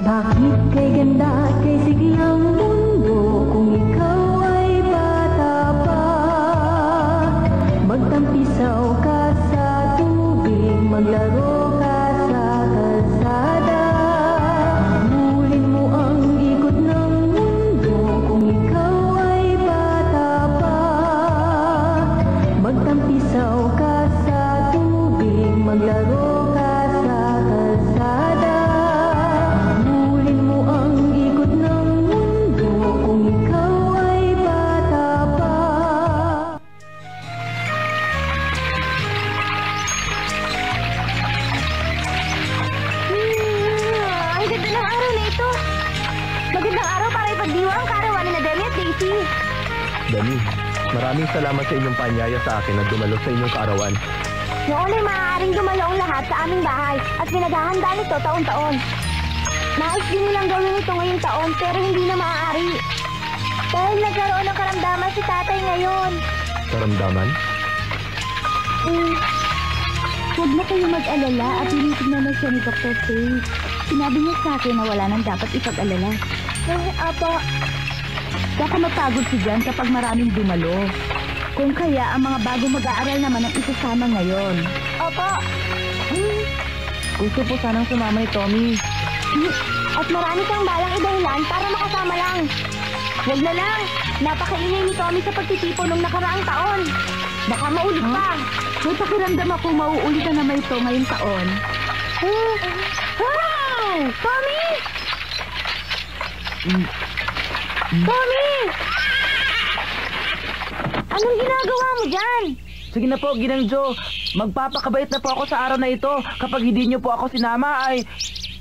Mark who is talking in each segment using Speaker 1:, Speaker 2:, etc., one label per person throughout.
Speaker 1: Bakit kay ganda kay siglang mundo kung ikaw ay bata pa? Magtampisaw ka sa tubig, maglaro ka sa kalsada. Hulin mo ang ikot ng mundo kung ikaw ay bata pa. Magtampisaw ka sa tubig, maglaro ka sa kalsada. Hulin mo ang ikot ng mundo kung ikaw ay bata pa.
Speaker 2: Ang ganda ng araw na ito. Magandang araw para ipagdiwang ang karawanan na Demi at Daisy.
Speaker 3: Dani, maraming salamat sa inyong panyaya sa akin at dumalo sa inyong kaarawan.
Speaker 2: Noon ay maaaring dumalo ang lahat sa aming bahay at pinaghahanda nito taon-taon. Nais din nilang gawin ito ngayong taon pero hindi na maaari. Dahil nagkaroon ng karamdaman si tatay ngayon.
Speaker 3: Karamdaman?
Speaker 2: Huwag na kayong mag-alala at tinitignan na siya ni Dr. Faye. Sinabi niya sa akin na wala nang dapat ipag-alala. Apa, baka mapagod si Jan kapag maraming dumalo. Kung kaya, ang mga bagong mag-aaral naman ang isasama ngayon. Opo. Gusto po sanang sumama ni Tommy. At marami kang balang idahilan para makasama lang. Huwag na lang. Napakaingay ni Tommy sa pagtitipon nung nakaraang taon. Baka maulit pa. May pakiramdam ako mauulit na naman ito ngayong taon. Wow! Tommy! Tommy! Anong ginagawa mo dyan?
Speaker 4: Sige na po, Ginang Jo. Magpapakabait na po ako sa araw na ito. Kapag hindi niyo po ako sinama ay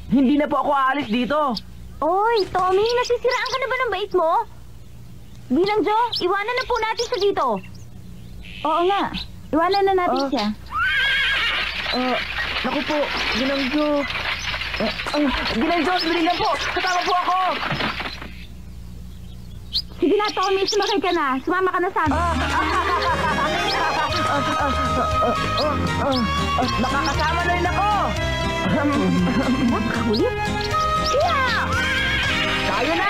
Speaker 4: hindi na po ako aalis dito.
Speaker 2: Oy, Tommy, nasisiraan ka na ba ng bait mo? Ginang Jo, iwanan na po natin siya dito. Oo nga, iwanan na natin siya.
Speaker 4: Naku po, Ginang Jo. Ginang Jo, sandali lang po. Kasama po ako.
Speaker 2: Sige na, Tommy, sumakay ka na. Sumama ka na sa amin.
Speaker 4: Nakakasama na rin ako.
Speaker 2: Nakakahuli? Yeah!
Speaker 4: Tayo na!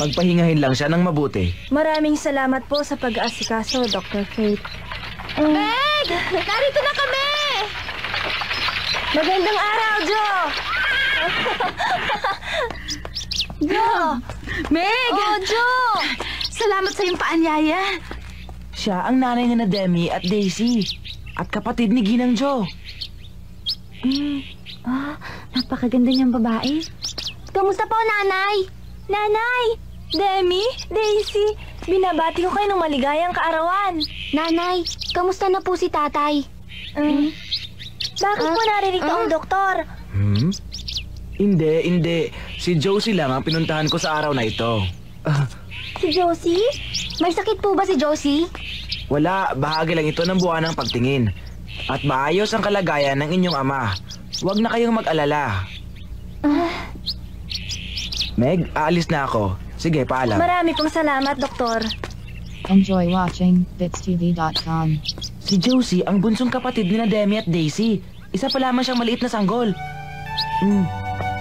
Speaker 4: Pagpahingahin lang siya ng mabuti.
Speaker 1: Maraming salamat po sa pag-aasikaso, Dr. Faith.
Speaker 2: Meg! Narito na kami!
Speaker 1: Magandang araw, Jo!
Speaker 2: Jo! Meg! Oh, Jo! Salamat sa iyong paanyaya.
Speaker 4: Siya ang nanay ni Demi at Daisy. At kapatid ni Ginang Jo.
Speaker 2: Napakaganda niyang babae. Kamusta po, Nanay? Nanay!
Speaker 1: Demi, Daisy, binabati ko kayo ng maligayang kaarawan.
Speaker 2: Nanay, kamusta na po si Tatay?
Speaker 1: Bakit po naririto ang doktor?
Speaker 4: Hindi. Si Josie lang ang pinuntahan ko sa araw na ito.
Speaker 2: Si Josie? May sakit po ba si Josie?
Speaker 4: Wala, bahagi lang ito ng buwan ng pagtingin. At maayos ang kalagayan ng inyong ama. Huwag na kayong mag-alala. Meg, aalis na ako. Sige, paalam.
Speaker 1: Marami pong salamat, doktor.
Speaker 5: Enjoy watching bitstv.com.
Speaker 4: Si Josie ang bunsong kapatid ni Demi at Daisy. Isa pa lamang siyang maliit na sanggol.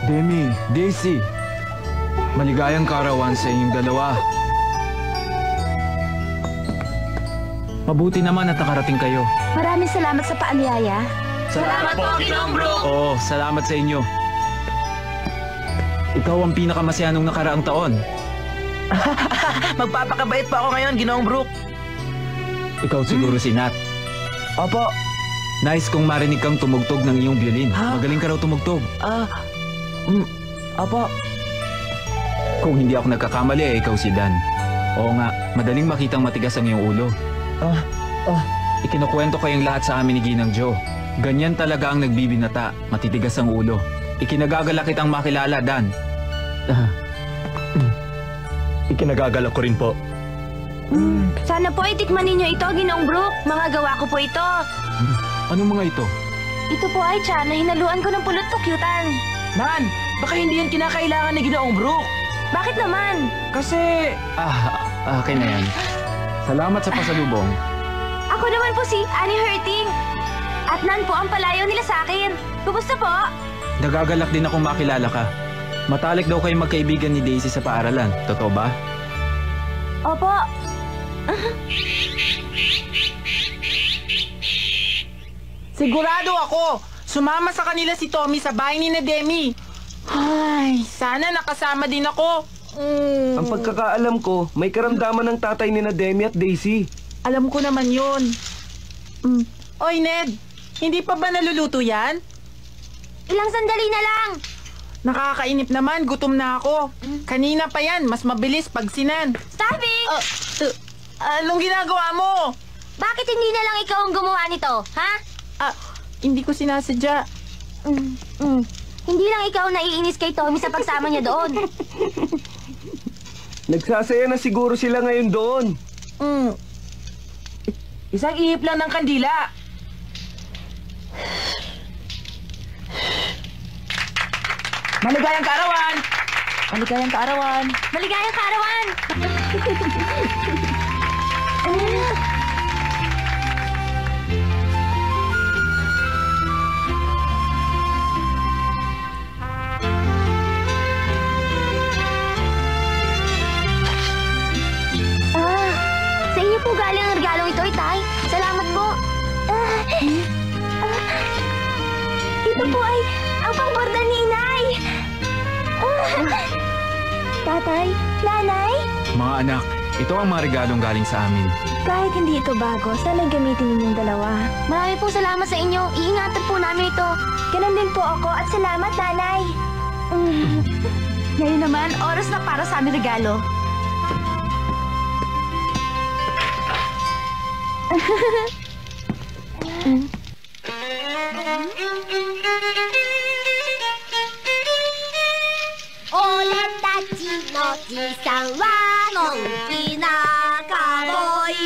Speaker 6: Demi, Daisy, maligayang karawan sa inyong dalawa. Mabuti naman at nakarating kayo.
Speaker 2: Maraming salamat sa paanyaya.
Speaker 6: Salamat po, Ginong Bro! Oo, salamat sa inyo. Ikaw ang pinakamasyanong nakaraang taon.
Speaker 4: Magpapakabait pa ako ngayon, Ginoong Brook.
Speaker 6: Ikaw siguro si Nat.
Speaker 4: Opo.
Speaker 6: Nice kong marinig kang tumugtog ng iyong violin. Magaling ka raw tumugtog.
Speaker 4: Opo.
Speaker 6: Kung hindi ako nagkakamali, ikaw si Dan. Oo nga, madaling makitang matigas ang iyong ulo. Ikinukwento kayong lahat sa amin ni Ginang Jo. Ganyan talaga ang nagbibinata, matitigas ang ulo. Ikinagagala kitang makilala, Dan.
Speaker 3: Ikinagagalak ko rin po.
Speaker 1: Sana po itikman ninyo ito, Ginoong Brook. Mga gawa ko po ito.
Speaker 6: Anong mga ito?
Speaker 1: Ito po ay tiyan na hinaluan ko ng pulot pukyutan.
Speaker 4: Man, baka hindi yan kinakailangan ni Ginoong Brook.
Speaker 1: Bakit naman?
Speaker 4: Kasi...
Speaker 6: Okay na yan. Salamat sa pasalubong.
Speaker 2: Ako naman po si Annie Hurting. At nan po ang palayaw nila sa akin. Kumusta po?
Speaker 6: Nagagalak din akong makilala ka. Matalik daw kayo magkaibigan ni Daisy sa paaralan. Totoo ba?
Speaker 2: Opo.
Speaker 4: Sigurado ako, sumama sa kanila si Tommy sa bahay ni na Demi. Ay, sana nakasama din ako.
Speaker 3: Ang pagkakaalam ko, may karamdaman ng tatay ni na Demi at Daisy.
Speaker 4: Alam ko naman yun. Oy, Ned, hindi pa ba naluluto yan?
Speaker 2: Ilang sandali na lang.
Speaker 4: Nakakainip naman, gutom na ako. Kanina pa yan, mas mabilis pag sinan.
Speaker 2: Starving!
Speaker 4: Anong ginagawa mo?
Speaker 2: Bakit hindi na lang ikaw ang gumawa nito, ha?
Speaker 4: Hindi ko sinasadya.
Speaker 2: Hindi lang ikaw naiinis kay Tommy sa pagsama niya doon.
Speaker 3: Nagsasaya na siguro sila ngayon doon.
Speaker 4: Isang ihip lang ng kandila. Maligayang kaarawan! Maligayang kaarawan!
Speaker 2: Maligayang kaarawan! Sa inyo po galing ang regalong ito, Itay. Salamat po. Ito po ay ang pangborda ni Inay. Tatay, Nanay,
Speaker 6: Mga anak, ito ang mga regalong galing sa amin.
Speaker 2: kahit hindi ito bago, sana gamitin ninyong dalawa. Marami po salamat sa inyo. Iingatan po namin ito. Ganon din po ako at salamat, Nanay. Ngayon naman, oras na para sa aming regalo.
Speaker 7: Ole tachi no ji-san wa nonki na cowboy.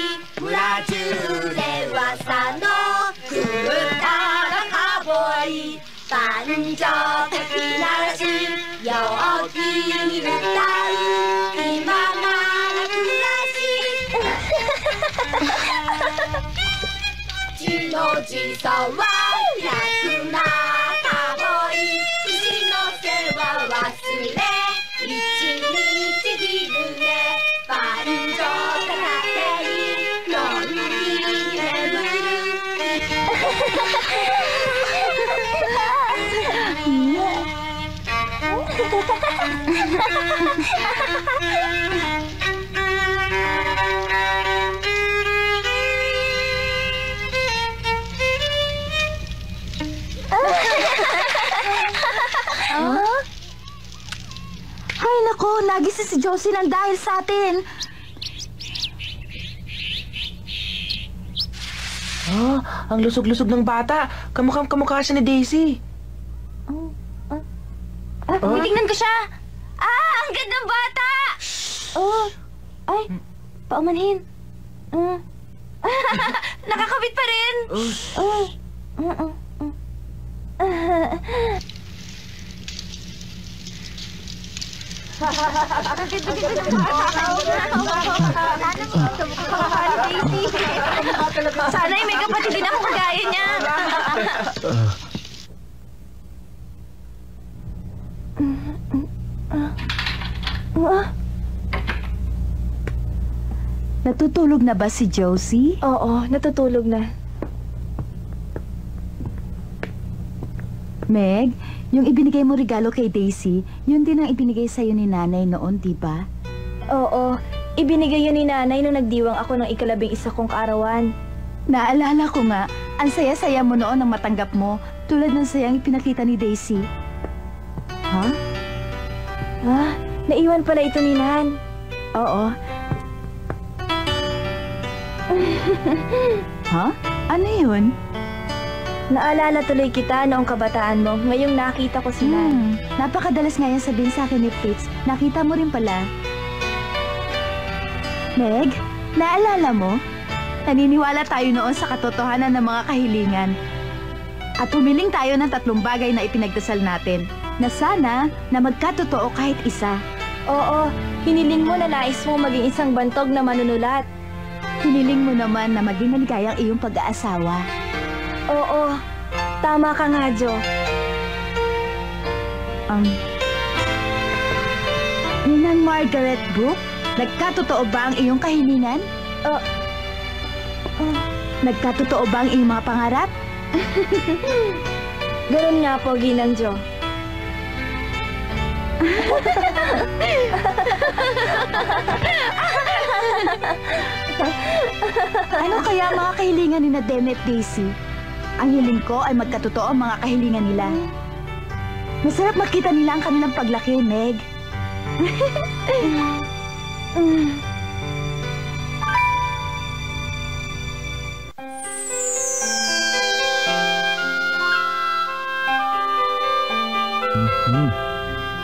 Speaker 7: Mura juu de wasa no kurta na cowboy. Banjo-teki narashi, yoki ni utau, imama na kurashi. Chino ji-san wa yasu na cowboy. Ishi no se wa wasure, ichi nichi hirune. Banjo takatei, nonki ni nemuru.
Speaker 2: Ay nako, nagising si Josie nang dahil sa atin.
Speaker 4: Ang lusog-lusog ng bata. Kamukha siya ni Daisy.
Speaker 2: Titignan ko siya. Ang gandang bata! Ay, paumanhin. Nakakabit pa rin. Sana may kapatid din ako kagaya niya. Natutulog na ba si Josie? Oo, natutulog na. Meg, yung ibinigay mo regalo kay Daisy, yun din ang ibinigay sa'yo ni Nanay noon, di ba?
Speaker 8: Oo, ibinigay yun ni Nanay nung nagdiwang ako ng ika-11 kong kaarawan.
Speaker 2: Naalala ko nga, ang saya-saya mo noon nang matanggap mo, tulad ng sayang ipinakita ni Daisy. Ha?
Speaker 8: Naiwan pala ito ni Nan.
Speaker 2: Oo. Ha? Ano yun?
Speaker 8: Naalala tuloy kita noong kabataan mo, ngayong nakita ko si Nan.
Speaker 2: Napakadalas nga yan sabihin sa akin ni Fritz. Nakita mo rin pala. Meg, naalala mo? Naniniwala tayo noon sa katotohanan ng mga kahilingan. At humiling tayo ng 3 bagay na ipinagdasal natin, na sana na magkatotoo kahit isa.
Speaker 8: Oo, hiniling mo na nais mo maging isang bantog na manunulat.
Speaker 2: Hiniling mo naman na maging maligaya ang iyong pag-aasawa.
Speaker 8: Oo, tama ka nga, Jo.
Speaker 2: Ninang Margaret Brooke, nagkatotoo ba ang iyong kahilingan? Nagkatotoo ba ang iyong mga pangarap?
Speaker 8: Ganun nga po, Ginang Jo.
Speaker 2: Ano kaya ang mga kahilingan ni na Demi at Daisy? Ang hiling ko ay magkatotoo ang mga kahilingan nila. Masarap makita nila ang kanilang paglaki, Meg.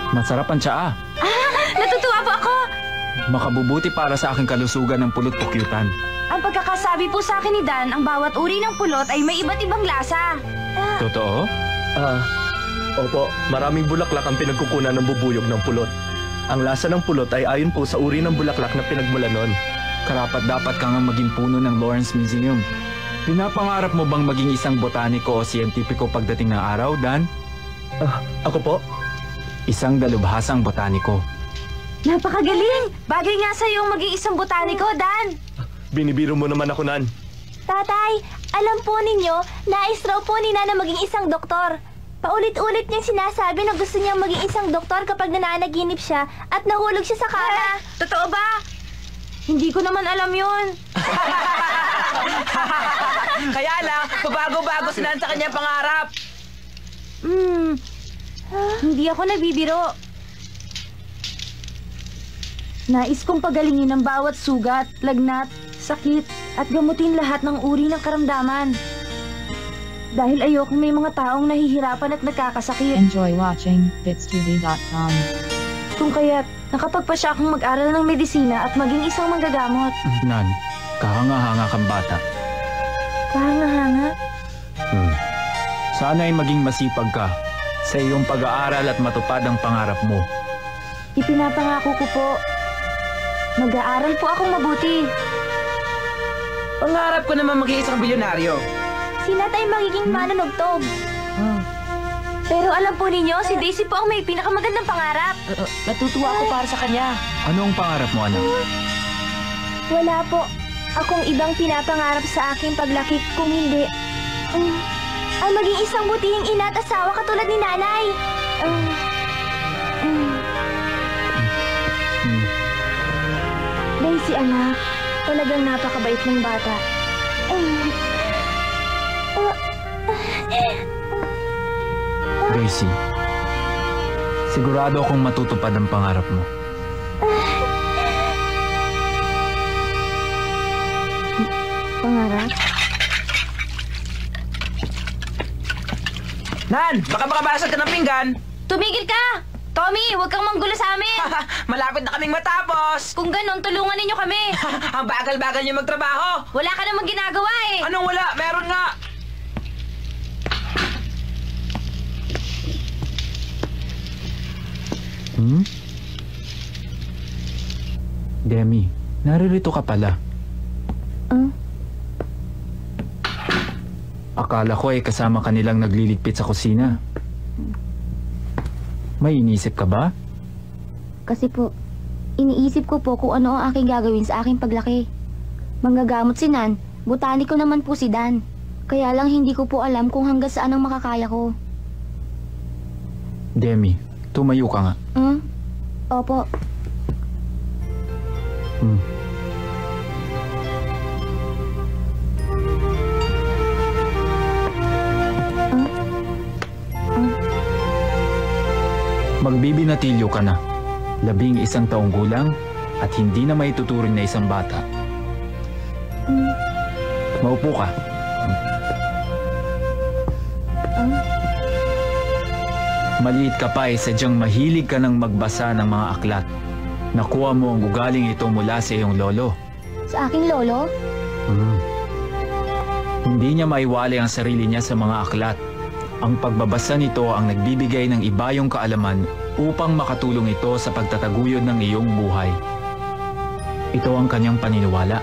Speaker 6: Masarap ang tsaa.
Speaker 8: Natutuwa po ako!
Speaker 6: Makabubuti para sa aking kalusugan ng pulot pukyutan.
Speaker 8: Ang pagkakasabi po sa akin ni Dan, ang bawat uri ng pulot ay may iba't ibang lasa.
Speaker 6: Totoo?
Speaker 3: Opo, maraming bulaklak ang pinagkukunan ng bubuyog ng pulot. Ang lasa ng pulot ay ayon po sa uri ng bulaklak na pinagmula nun.
Speaker 6: Karapat-dapat ka nga maging puno ng Lawrence Museum. Pinapangarap mo bang maging isang botaniko o siyentipiko pagdating ng araw, Dan?
Speaker 3: Ako po?
Speaker 6: Isang dalubhasang botaniko.
Speaker 8: Napakagaling! Bagay nga sa'yo ang maging isang botaniko, Dan!
Speaker 3: Binibiro mo naman ako, Nan.
Speaker 7: Tatay, alam po ninyo, nais raw po ni Nana maging isang doktor. Paulit-ulit niyang sinasabi na gusto niyang maging isang doktor kapag nananaginip siya at nahulog siya sa kama.
Speaker 8: Totoo ba? Hindi ko naman alam yun.
Speaker 4: Kaya lang, pabago-bago sila sa kanyang pangarap.
Speaker 8: Hindi ako nabibiro.
Speaker 2: Nais kong pagalingin ang bawat sugat, lagnat, sakit, at gamutin lahat ng uri ng karamdaman. Dahil ayoko may mga taong nahihirapan at nagkakasakit.
Speaker 5: Enjoy watching BitsTV.com.
Speaker 8: Kung kaya't nakapagpasya akong mag-aral ng medisina at maging isang manggagamot.
Speaker 6: Nan, kahanga-hanga kang bata.
Speaker 8: Kahanga-hanga?
Speaker 6: Sana ay maging masipag ka sa iyong pag-aaral at matupad ang pangarap mo.
Speaker 8: Ipinapangako ko po. Mag-aaral po akong mabuti.
Speaker 4: Pangarap ko naman maging isang bilyonaryo.
Speaker 7: Si Nat ay magiging manunugtog.
Speaker 8: Pero alam po ninyo, si Daisy po ang may pinakamagandang pangarap.
Speaker 4: Natutuwa ako para sa kanya.
Speaker 6: Ano ang pangarap mo, anak?
Speaker 7: Wala po akong ibang pinapangarap sa aking paglaki kung hindi ang maging isang butihing ina at asawa katulad ni Nanay.
Speaker 8: Daisy, anak, talagang napakabait ng bata.
Speaker 6: Daisy, sigurado akong matutupad ang pangarap mo.
Speaker 8: Pangarap?
Speaker 4: Nan, baka makabasag ka ng pinggan.
Speaker 8: Tumigil ka! Tommy, huwag kang manggulo sa amin!
Speaker 4: Malapit na kaming matapos.
Speaker 8: Kung ganon, tulungan ninyo kami!
Speaker 4: Ang bagal-bagal niyo magtrabaho.
Speaker 8: Wala ka namang ginagawa eh!
Speaker 4: Anong wala? Meron nga.
Speaker 6: Demi, naririto ka pala. Akala ko ay kasama ka nilang nagliligpit sa kusina. May inisip ka ba?
Speaker 2: Kasi po, iniisip ko po kung ano ang aking gagawin sa aking paglaki. Manggagamot si Nan, botaniko naman po si Dan. Kaya lang hindi ko po alam kung hanggang saan ang makakaya ko.
Speaker 6: Demi, tumayo ka nga.
Speaker 2: Opo.
Speaker 6: Magbibinatilyo ka na. 11 taong gulang at hindi na maituturing na isang bata. Maupo ka. Maliit ka pa ay sadyang mahilig ka ng magbasa ng mga aklat. Nakuha mo ang ugaling ito mula sa iyong lolo.
Speaker 2: Sa aking lolo?
Speaker 6: Hindi niya maiwalay ang sarili niya sa mga aklat. Ang pagbabasa nito ang nagbibigay ng ibayong kaalaman upang makatulong ito sa pagtataguyod ng iyong buhay. Ito ang kanyang paniniwala.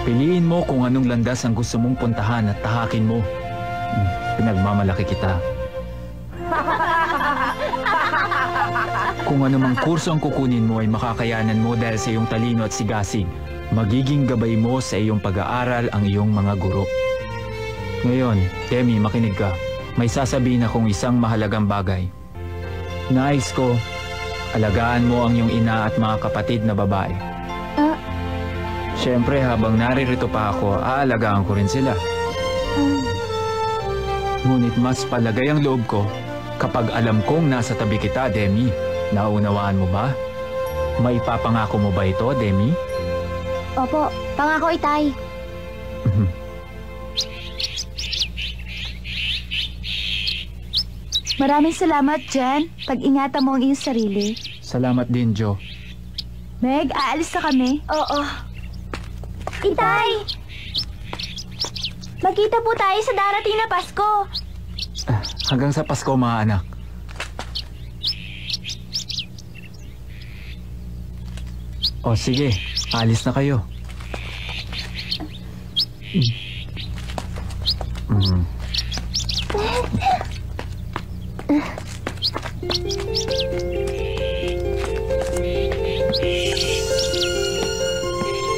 Speaker 6: Piliin mo kung anong landas ang gusto mong puntahan at tahakin mo. Pinagmamalaki kita. Kung anumang kurso ang kukunin mo ay makakayanan mo dahil sa iyong talino at sigasig. Magiging gabay mo sa iyong pag-aaral ang iyong mga guro. Ngayon, Demi, makinig ka. May sasabihin akong isang mahalagang bagay. Nais ko, alagaan mo ang iyong ina at mga kapatid na babae. Siyempre, habang naririto pa ako, aalagaan ko rin sila. Ngunit mas palagay ang loob ko kapag alam kong nasa tabi kita, Demi. Naunawaan mo ba? Maipapangako mo ba ito, Demi?
Speaker 7: Opo, pangako itay.
Speaker 2: Maraming salamat, Jen. Pag-ingatan mo ang iyong sarili.
Speaker 6: Salamat din, Jo.
Speaker 2: Meg, aalis na kami.
Speaker 7: Oo. Itay! Magkita po tayo sa darating na Pasko.
Speaker 6: Hanggang sa Pasko, mga anak. O sige, alis na kayo.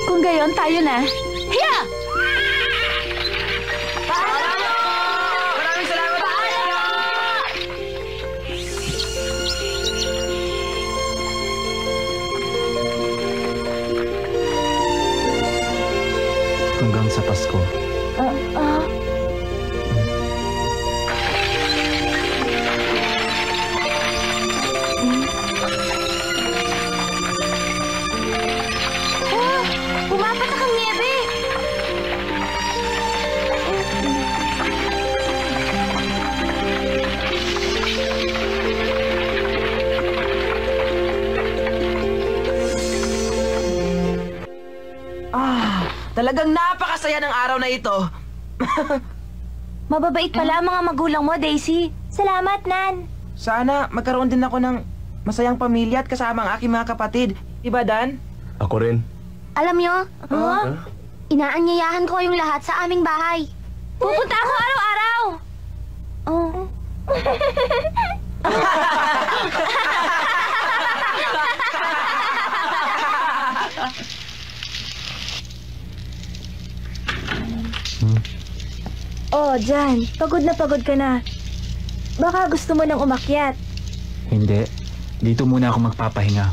Speaker 2: Kung gayon, tayo na. Hiya!
Speaker 4: Maraming salamat!
Speaker 6: Hanggang sa Pasko.
Speaker 7: Pumapatak ang niebe.
Speaker 4: Talagang napakasaya ng araw na ito.
Speaker 7: Mababait pala ang mga magulang mo, Daisy. Salamat, Nan.
Speaker 4: Sana magkaroon din ako ng masayang pamilya at kasama ang aking mga kapatid. Diba, Dan?
Speaker 3: Ako rin.
Speaker 7: Alam nyo, inaanyayahan ko yung lahat sa aming bahay. Pupunta ako araw-araw. Oh.
Speaker 8: Oh, Jan, pagod ka na. Baka gusto mo nang umakyat.
Speaker 6: Hindi. Dito muna ako magpapahinga.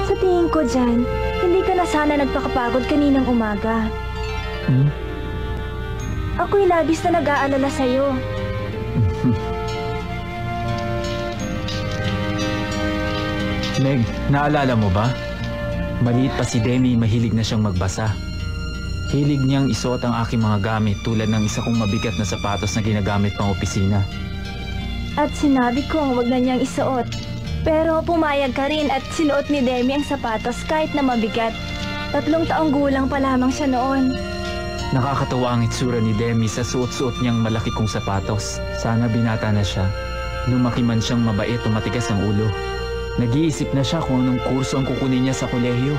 Speaker 8: Sa tingin ko, Jan, hindi ka na sana nagpakapagod kaninang umaga. Ako'y labis na nag-aalala sa'yo.
Speaker 6: Meg, naalala mo ba? Maliit pa si Demi, mahilig na siyang magbasa. Hilig niyang isuot ang aking mga gamit tulad ng isa kong mabigat na sapatos na ginagamit pang opisina.
Speaker 8: At sinabi kong wag na niyang isuot. Pero pumayag ka rin at sinuot ni Demi ang sapatos kahit na mabigat. 3 taong gulang pa lamang siya noon.
Speaker 6: Nakakatawa ang itsura ni Demi sa suot-suot niyang malaki kong sapatos. Sana binata na siya. Lumaki man siyang mabait o matigas ang ulo. Nag-iisip na siya kung anong kurso ang kukunin niya sa kolehiyo.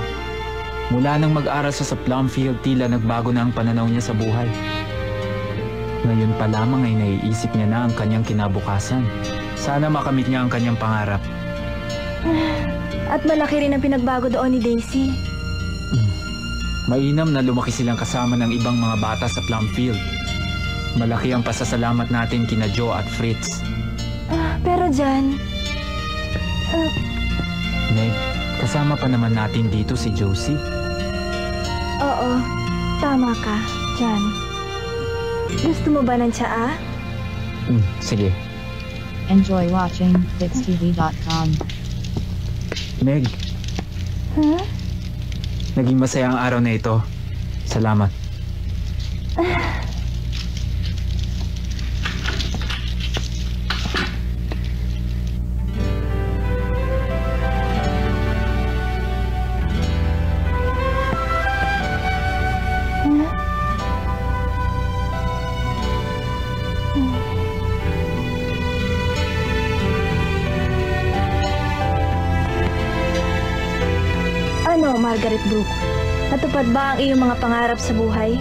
Speaker 6: Mula nang mag-aral siya sa Plumfield, tila nagbago na ang pananaw niya sa buhay. Ngayon pa lamang ay naiisip niya na ang kanyang kinabukasan. Sana makamit niya ang kanyang pangarap.
Speaker 8: At malaki rin ang pinagbago doon ni Daisy.
Speaker 6: Mainam na lumaki silang kasama ng ibang mga bata sa Plumfield. Malaki ang pasasalamat natin kina Joe at Fritz.
Speaker 8: Pero Jan...
Speaker 6: Meg, kasama pa naman natin dito si Josie.
Speaker 8: Oo, tama ka, Jan. Gusto mo ba ng tsaa?
Speaker 6: Sige.
Speaker 5: Enjoy watching FitzTV.com.
Speaker 6: Meg,
Speaker 8: Huh?
Speaker 6: naging masaya ang araw na ito. Salamat.
Speaker 8: Margaret Brooke. Natupad ba ang iyong mga pangarap sa buhay?